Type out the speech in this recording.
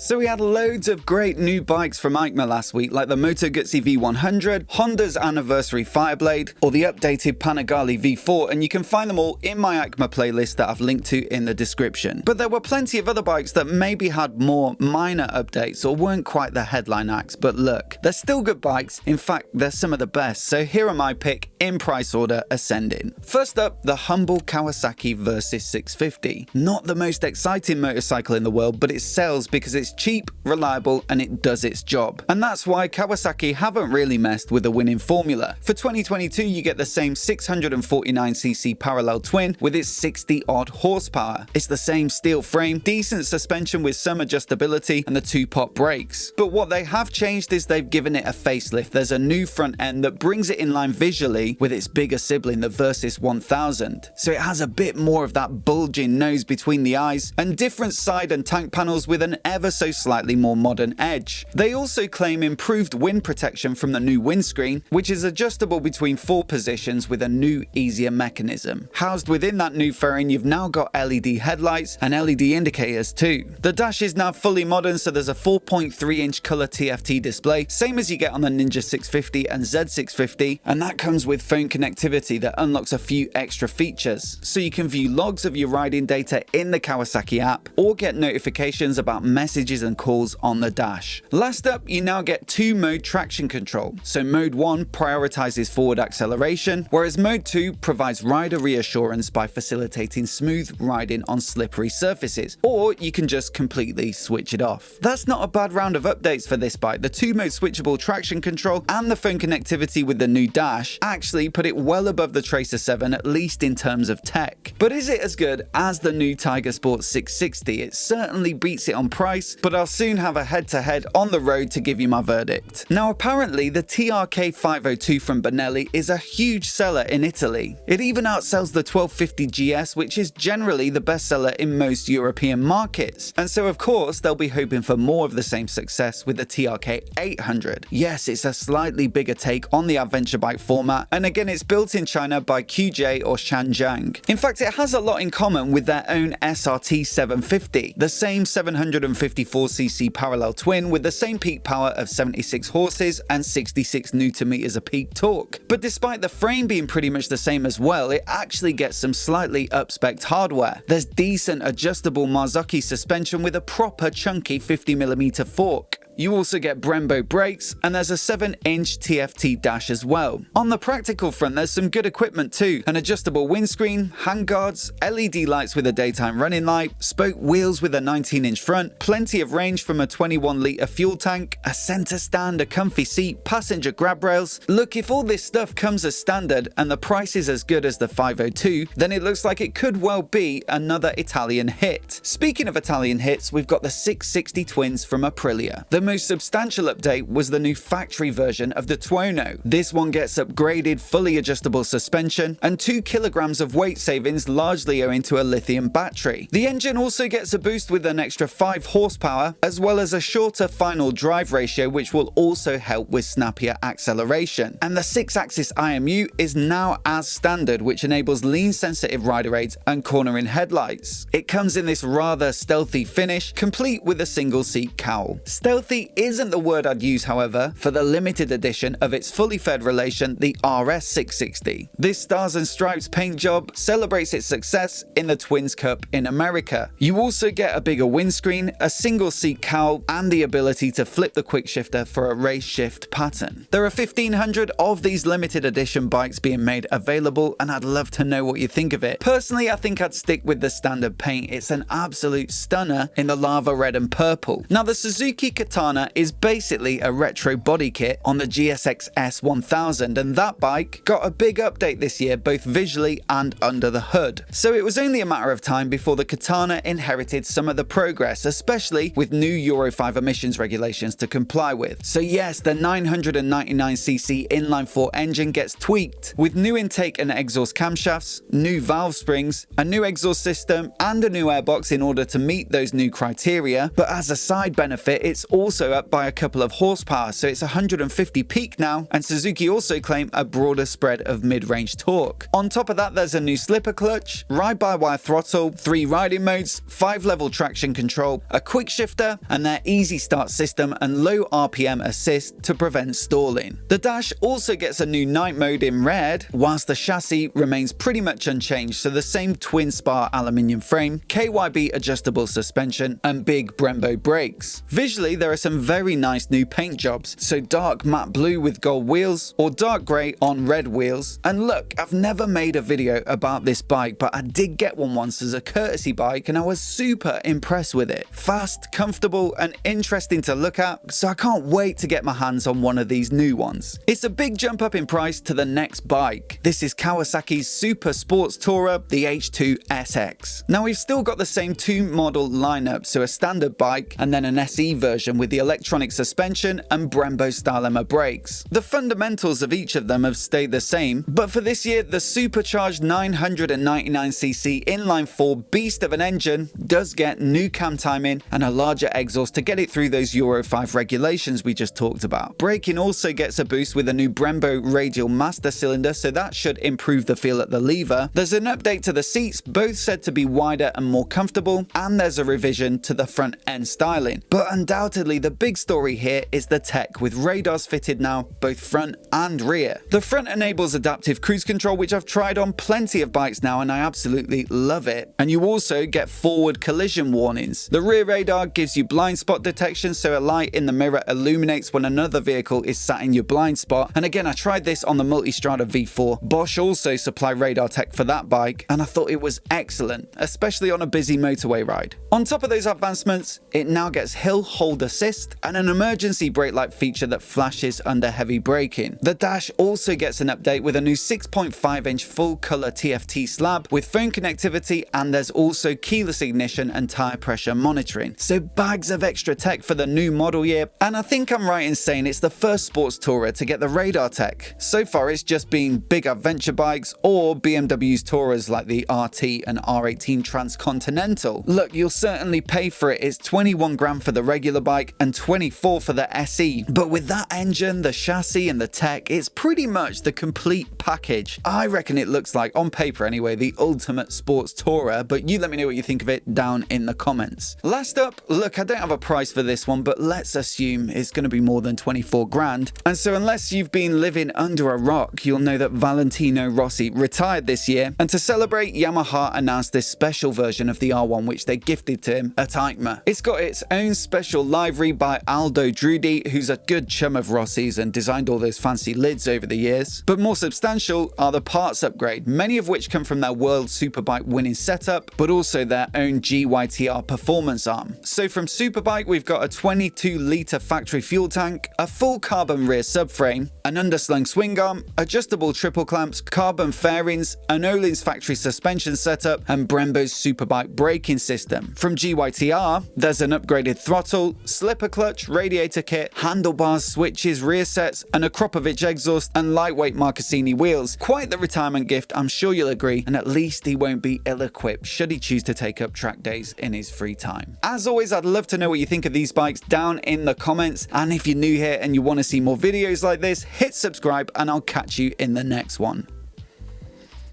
So we had loads of great new bikes from EICMA last week, like the Moto Guzzi V100, Honda's Anniversary Fireblade, or the updated Panigale V4, and you can find them all in my EICMA playlist that I've linked to in the description. But there were plenty of other bikes that maybe had more minor updates or weren't quite the headline acts, but look, they're still good bikes. In fact, they're some of the best, so here are my pick in price order ascending. First up, the humble Kawasaki Versys 650. Not the most exciting motorcycle in the world, but it sells because it's cheap, reliable, and it does its job. And that's why Kawasaki haven't really messed with a winning formula. For 2022, you get the same 649cc parallel twin with its 60 odd horsepower. It's the same steel frame, decent suspension with some adjustability, and the 2-pot brakes. But what they have changed is they've given it a facelift. There's a new front end that brings it in line visually with its bigger sibling, the Versys 1000. So it has a bit more of that bulging nose between the eyes, and different side and tank panels with an ever so slightly more modern edge. They also claim improved wind protection from the new windscreen, which is adjustable between 4 positions with a new, easier mechanism. Housed within that new fairing, you've now got LED headlights and LED indicators too. The dash is now fully modern, so there's a 4.3-inch color TFT display, same as you get on the Ninja 650 and Z650, and that comes with phone connectivity that unlocks a few extra features. So you can view logs of your riding data in the Kawasaki app, or get notifications about messages and calls on the dash. Last up, you now get 2-mode traction control. So mode 1 prioritizes forward acceleration, whereas mode 2 provides rider reassurance by facilitating smooth riding on slippery surfaces, or you can just completely switch it off. That's not a bad round of updates for this bike. The 2-mode switchable traction control and the phone connectivity with the new dash actually put it well above the Tracer 7, at least in terms of tech. But is it as good as the new Tiger Sport 660? It certainly beats it on price, but I'll soon have a head-to-head on the road to give you my verdict. Now apparently the TRK 502 from Benelli is a huge seller in Italy. It even outsells the 1250 GS, which is generally the bestseller in most European markets. And so of course they'll be hoping for more of the same success with the TRK 800. Yes, it's a slightly bigger take on the adventure bike format, and again it's built in China by QJ or Shanjiang. In fact, it has a lot in common with their own SRT 750, the same 754cc parallel twin with the same peak power of 76 horses and 66 Nm of peak torque. But despite the frame being pretty much the same as well, it actually gets some slightly up-spec'd hardware. There's decent adjustable Marzocchi suspension with a proper chunky 50mm fork. You also get Brembo brakes, and there's a 7-inch TFT dash as well. On the practical front, there's some good equipment too. An adjustable windscreen, handguards, LED lights with a daytime running light, spoke wheels with a 19-inch front, plenty of range from a 21-litre fuel tank, a center stand, a comfy seat, passenger grab rails. Look, if all this stuff comes as standard and the price is as good as the 502, then it looks like it could well be another Italian hit. Speaking of Italian hits, we've got the 660 twins from Aprilia. The most substantial update was the new factory version of the Tuono. This one gets upgraded fully adjustable suspension and 2 kilograms of weight savings, largely owing to a lithium battery. The engine also gets a boost with an extra 5 horsepower, as well as a shorter final drive ratio, which will also help with snappier acceleration. And the 6-axis IMU is now as standard, which enables lean sensitive rider aids and cornering headlights. It comes in this rather stealthy finish, complete with a single seat cowl. Stealthy isn't the word I'd use, however, for the limited edition of its fully fed relation, the RS 660. This Stars and Stripes paint job celebrates its success in the Twins Cup in America. You also get a bigger windscreen, a single seat cowl, and the ability to flip the quick shifter for a race shift pattern. There are 1,500 of these limited edition bikes being made available, and I'd love to know what you think of it. Personally, I think I'd stick with the standard paint. It's an absolute stunner in the lava red and purple. Now, the Suzuki Katana is basically a retro body kit on the GSX S1000, and that bike got a big update this year, both visually and under the hood. So it was only a matter of time before the Katana inherited some of the progress, especially with new Euro 5 emissions regulations to comply with. So yes, the 999cc inline-4 engine gets tweaked, with new intake and exhaust camshafts, new valve springs, a new exhaust system, and a new airbox in order to meet those new criteria. But as a side benefit, it's also also up by a couple of horsepower, so it's 150 peak now, and Suzuki also claim a broader spread of mid-range torque. On top of that, there's a new slipper clutch, ride-by-wire throttle, 3 riding modes, 5-level traction control, a quick shifter, and their easy start system and low RPM assist to prevent stalling. The dash also gets a new night mode in red, whilst the chassis remains pretty much unchanged, so the same twin spar aluminium frame, KYB adjustable suspension, and big Brembo brakes. Visually, there are some very nice new paint jobs, so dark matte blue with gold wheels, or dark grey on red wheels. And look, I've never made a video about this bike, but I did get one once as a courtesy bike and I was super impressed with it. Fast, comfortable, and interesting to look at, so I can't wait to get my hands on one of these new ones. It's a big jump up in price to the next bike. This is Kawasaki's super sports tourer, the H2 SX. Now we've still got the same 2 model lineup, so a standard bike and then an SE version with the electronic suspension and Brembo style EMA brakes. The fundamentals of each of them have stayed the same, but for this year the supercharged 999cc inline-4 beast of an engine does get new cam timing and a larger exhaust to get it through those Euro 5 regulations we just talked about. Braking also gets a boost with a new Brembo radial master cylinder, so that should improve the feel at the lever. There's an update to the seats, both said to be wider and more comfortable, and there's a revision to the front end styling. But undoubtedly the big story here is the tech, with radars fitted now both front and rear. The front enables adaptive cruise control, which I've tried on plenty of bikes now and I absolutely love it. And you also get forward collision warnings. The rear radar gives you blind spot detection, so a light in the mirror illuminates when another vehicle is sat in your blind spot. And again, I tried this on the Multistrada V4. Bosch also supply radar tech for that bike, and I thought it was excellent, especially on a busy motorway ride. On top of those advancements, it now gets hill hold assist and an emergency brake light feature that flashes under heavy braking. The dash also gets an update with a new 6.5-inch full color TFT slab with phone connectivity, and there's also keyless ignition and tire pressure monitoring. So bags of extra tech for the new model year, and I think I'm right in saying it's the first sports tourer to get the radar tech. So far it's just been big adventure bikes or BMW's tourers like the RT and R18 Transcontinental. Look, you'll certainly pay for it. It's 21 grand for the regular bike and 24 for the SE. But with that engine, the chassis and the tech, it's pretty much the complete package. I reckon it looks like, on paper anyway, the ultimate sports tourer, but you let me know what you think of it down in the comments. Last up, look, I don't have a price for this one, but let's assume it's going to be more than 24 grand. And so unless you've been living under a rock, you'll know that Valentino Rossi retired this year, and to celebrate, Yamaha announced this special version of the R1 which they gifted to him at EICMA. It's got its own special livery by Aldo Drudi, who's a good chum of Rossi's and designed all those fancy lids over the years. But more substantial are the parts upgrade, many of which come from their World Superbike winning setup, but also their own GYTR performance arm. So from Superbike, we've got a 22-litre factory fuel tank, a full carbon rear subframe, an underslung swing arm, adjustable triple clamps, carbon fairings, an Öhlins factory suspension setup, and Brembo's Superbike braking system. From GYTR, there's an upgraded throttle, slipper clutch, radiator kit, handlebars, switches, rear sets, an Akropovich exhaust, and lightweight Marcassini wheels. Quite the retirement gift, I'm sure you'll agree, and at least he won't be ill-equipped should he choose to take up track days in his free time. As always, I'd love to know what you think of these bikes down in the comments, and if you're new here and you want to see more videos like this, hit subscribe and I'll catch you in the next one.